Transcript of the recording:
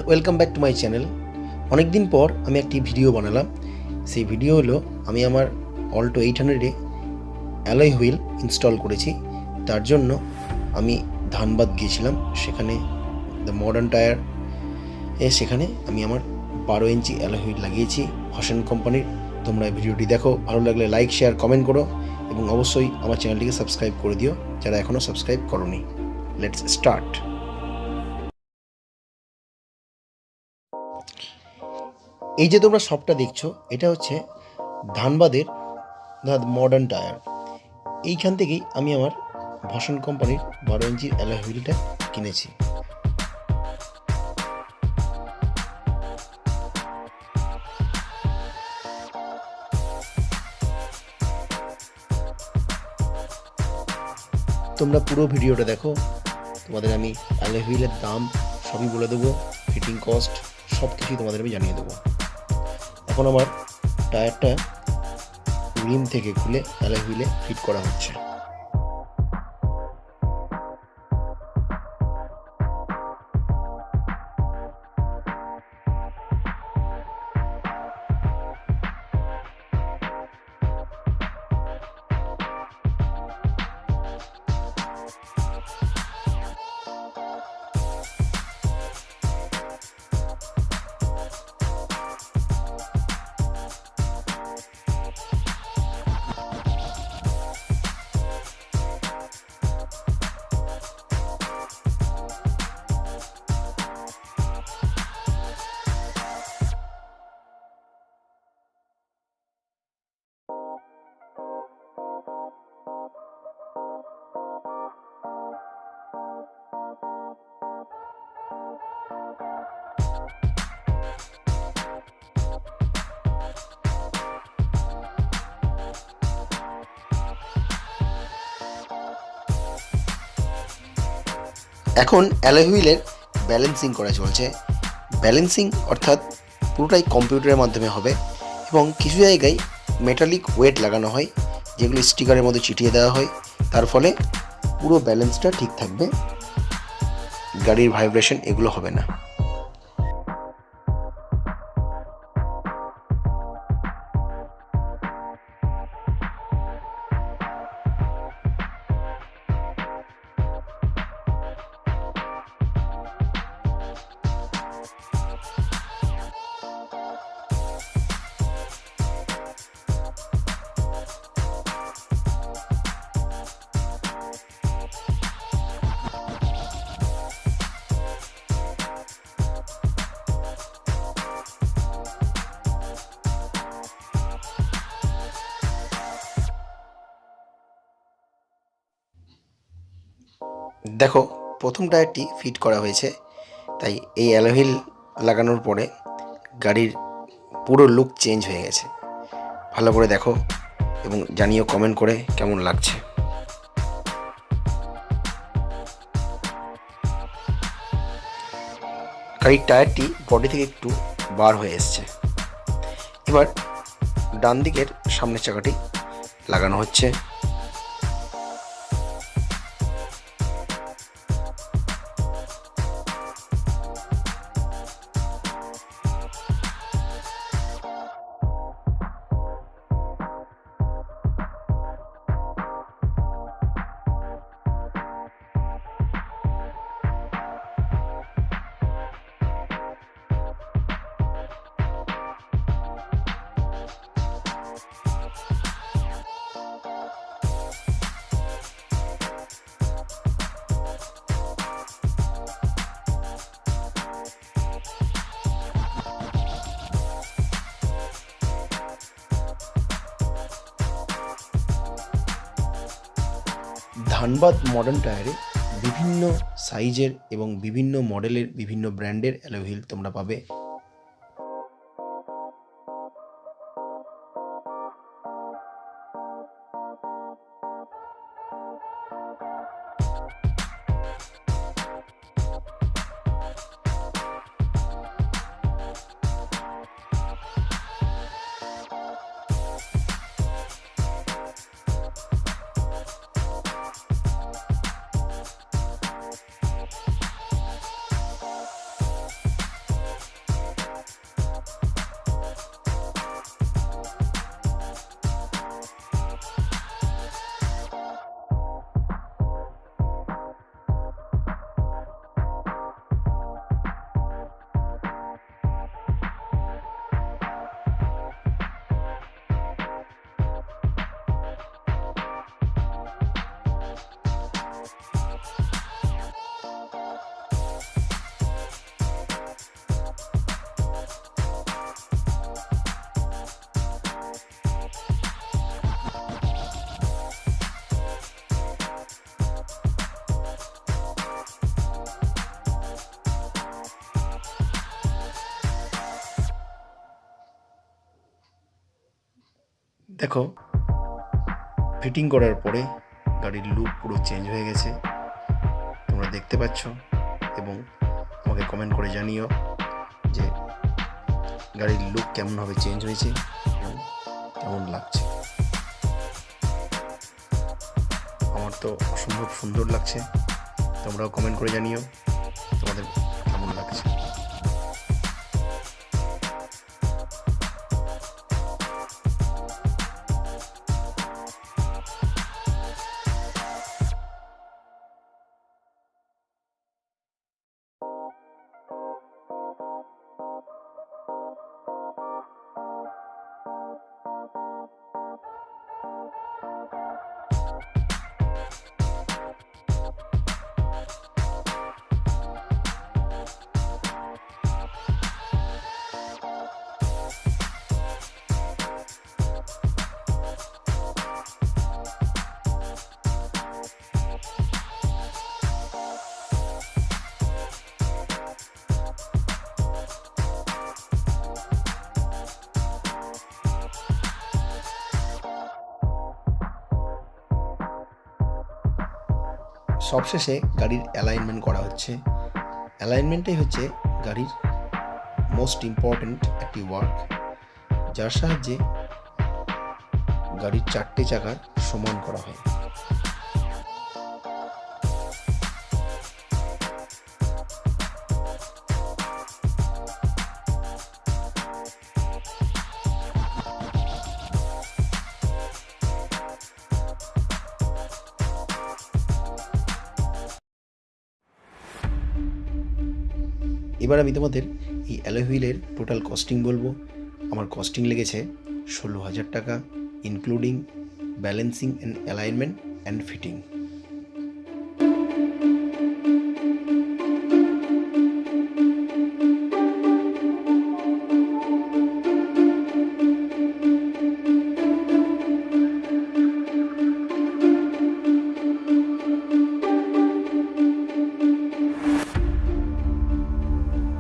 Welcome back to my channel. অনেক দিন পর আমি একটি ভিডিও বানালাম। সেই ভিডিও হলো আমি আমার অল্টো 800-এ অ্যালয় হুইল ইনস্টল করেছি। তার জন্য আমি ধানবাদ গিয়েছিলাম, সেখানে দ্য মডার্ন টায়ার সেখানে আমি আমার 12 ইঞ্চি অ্যালয় হুইল লাগিয়েছি হসেন কোম্পানির। তোমরা ভিডিওটি দেখো, ভালো লাগলে লাইক শেয়ার কমেন্ট করো এবং অবশ্যই আমার চ্যানেলটিকে সাবস্ক্রাইব করে দিও যারা এখনও সাবস্ক্রাইব করোনি। Let's start. এই যে তোমরা সবটা দেখছো, এটা হচ্ছে ধানবাদের মডার্ন টায়ার। এইখান থেকেই আমি আমার ভসন কোম্পানির 12 ইঞ্চির অ্যালয় হুইলটা কিনেছি। তোমরা পুরো ভিডিওটা দেখো, তোমাদের আমি অ্যালয় হুইলের দাম সবই বলে দেবো, ফিটিং কস্ট সব কিছুই তোমাদের আমি জানিয়ে দেবো। এখন আমার টায়ারটা রিম থেকে খুলে অ্যালয় হুইলে ফিট করা হচ্ছে। এখন অ্যালয় হুইলের ব্যালেন্সিং করা চলছে। ব্যালেন্সিং অর্থাৎ পুরোটাই কম্পিউটারের মাধ্যমে হবে এবং কিছু জায়গায় মেটালিক ওয়েট লাগানো হয়, যেগুলো স্টিকারের মধ্যে চিটিয়ে দেওয়া হয়। তার ফলে পুরো ব্যালেন্সটা ঠিক থাকবে, গাড়ির ভাইব্রেশন এগুলো হবে না। দেখো, প্রথম টায়ারটি ফিট করা হয়েছে, তাই এই অ্যালয় হুইল লাগানোর পরে গাড়ির পুরো লুক চেঞ্জ হয়ে গেছে। ভালো করে দেখো এবং জানিও কমেন্ট করে কেমন লাগছে। গাড়ির টায়ারটি বডি থেকে একটু বার হয়ে এসছে। এবার ডান দিকের সামনের চাকাটি লাগানো হচ্ছে। ধানবাদ মডার্ন টায়ারে বিভিন্ন সাইজের এবং বিভিন্ন মডেলের বিভিন্ন ব্র্যান্ডের অ্যালয় হুইল তোমরা পাবে। দেখো, ফিটিং করার পরে গাড়ির লুক পুরো চেঞ্জ হয়ে গেছে, তোমরা দেখতে পাচ্ছ। এবং আমাকে কমেন্ট করে জানিও যে গাড়ির লুক কেমনভাবে চেঞ্জ হয়েছে এবং কেমন লাগছে। আমার তো অসম্ভব সুন্দর লাগছে, তোমরাও কমেন্ট করে জানিও তোমাদের কেমন লাগছে। সবশেষে গাড়ির অ্যালাইনমেন্ট করা হচ্ছে। অ্যালাইনমেন্টটাই হচ্ছে গাড়ির মোস্ট ইম্পর্ট্যান্ট একটি ওয়ার্ক, যার সাহায্যে গাড়ির চারটে চাকার সমান করা হয়। এবার আমি তোমাদের এই অ্যালয় হুইলের টোটাল কস্টিং বলবো। আমার কস্টিং লেগেছে 16,000 টাকা, including balancing and alignment and fitting.